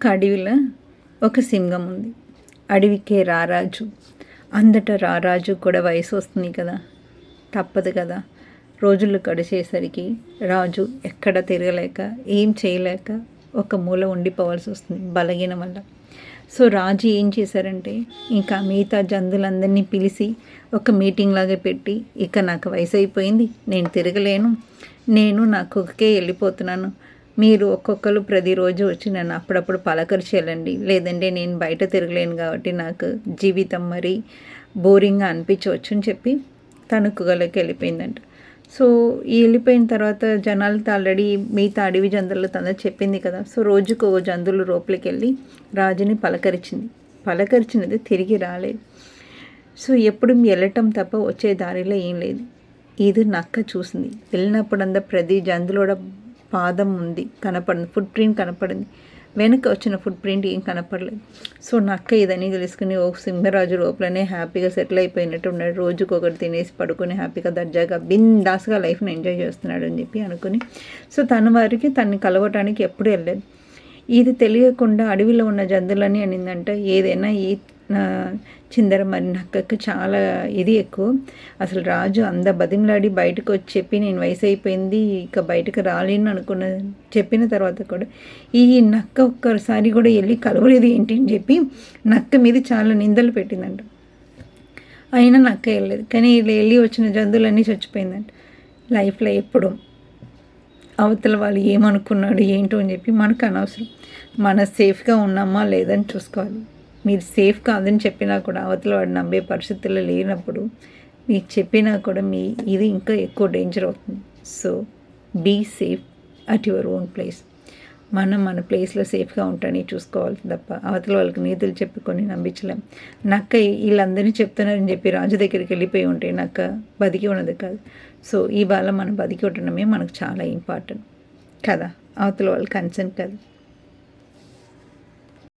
ఒక అడవిలో ఒక సింహం ఉంది. అడవికే రారాజు. అందట రారాజు కూడా వయసు వస్తుంది కదా, తప్పదు కదా. రోజులు గడిచేసరికి రాజు ఎక్కడ తిరగలేక ఏం చేయలేక ఒక మూల ఉండిపోవాల్సి వస్తుంది బలహీనం వల్ల. సో రాజు ఏం చేశారంటే ఇంకా మిగతా జంతువులందరినీ పిలిచి ఒక మీటింగ్ లాగా పెట్టి, ఇక నాకు వయసు అయిపోయింది, నేను తిరగలేను, నేను నా కుక్కకే వెళ్ళిపోతున్నాను, మీరు ఒక్కొక్కరు ప్రతిరోజు వచ్చి నన్ను అప్పుడప్పుడు పలకరించి వెళ్ళండి, లేదంటే నేను బయట తిరగలేను కాబట్టి నాకు జీవితం మరీ బోరింగ్గా అనిపించవచ్చు అని చెప్పి తను కుక్కలోకి వెళ్ళిపోయిందంట. సో ఈ వెళ్ళిపోయిన తర్వాత జనాలతో ఆల్రెడీ మిగతా అడవి జంతువులతో అందరూ చెప్పింది కదా. సో రోజుకు ఓ జంతువులు లోపలికి వెళ్ళి రాజుని పలకరించినది తిరిగి రాలేదు. సో ఎప్పుడు వెళ్ళటం తప్ప వచ్చే దారిలో ఏం లేదు. ఇది నక్క చూసింది. వెళ్ళినప్పుడంతా ప్రతి జంతువుల పాదం ఉంది కనపడింది, ఫుట్ ప్రింట్ కనపడింది, వెనక వచ్చిన ఫుట్ ప్రింట్ ఏం కనపడలేదు. సో నక్క ఇదని తెలుసుకుని ఓ సింహరాజు లోపలనే హ్యాపీగా సెటిల్ అయిపోయినట్టు ఉన్నాడు, రోజుకు ఒకటి తినేసి పడుకొని హ్యాపీగా దర్జాగా బిందాస్గా లైఫ్ని ఎంజాయ్ చేస్తున్నాడు అని చెప్పి అనుకుని, సో తన వారికి తన్ని కలవటానికి ఎప్పుడు వెళ్ళలేదు. ఇది తెలియకుండా అడవిలో ఉన్న జంతువులని అనిందంట, ఏదైనా ఈ చిందర మరి నక్కకి చాలా ఇది ఎక్కువ. అసలు రాజు బతిమలాడి బయటకు వచ్చి చెప్పి నేను వయసు అయిపోయింది ఇక బయటకు రాలేను అనుకున్న చెప్పిన తర్వాత కూడా ఈ నక్క ఒక్కసారి కూడా వెళ్ళి కలవలేదు ఏంటి అని చెప్పి నక్క మీద చాలా నిందలు పెట్టిందంట. అయినా నక్క వెళ్ళలేదు. కానీ వెళ్ళి వచ్చిన జంతువులన్నీ చచ్చిపోయిందంట. లైఫ్లో ఎప్పుడు అవతల వాళ్ళు ఏమనుకున్నాడు ఏంటో అని చెప్పి మనకు అనవసరం. మన సేఫ్గా ఉన్నామా లేదని చూసుకోవాలి. మీరు సేఫ్ కాదని చెప్పినా కూడా అవతల వాడు నమ్మే పరిస్థితుల్లో లేనప్పుడు మీకు చెప్పినా కూడా ఇది ఇంకా ఎక్కువ డేంజర్ అవుతుంది. So be safe at your own place. మన ప్లేస్లో సేఫ్గా ఉంటానని చూసుకోవాలి తప్ప అవతల వాళ్ళకి నీతులు చెప్పుకొని నమ్మించలేం. నక్క వీళ్ళందరినీ చెప్తున్నారని చెప్పి రాజు దగ్గరికి వెళ్ళిపోయి ఉంటే నక్క బతికి ఉన్నది కాదు. సో ఈ బాల మనం బతికి ఉండడమే మనకు చాలా ఇంపార్టెంట్ కదా, అవతల వాళ్ళ కన్సర్న్ కాదు.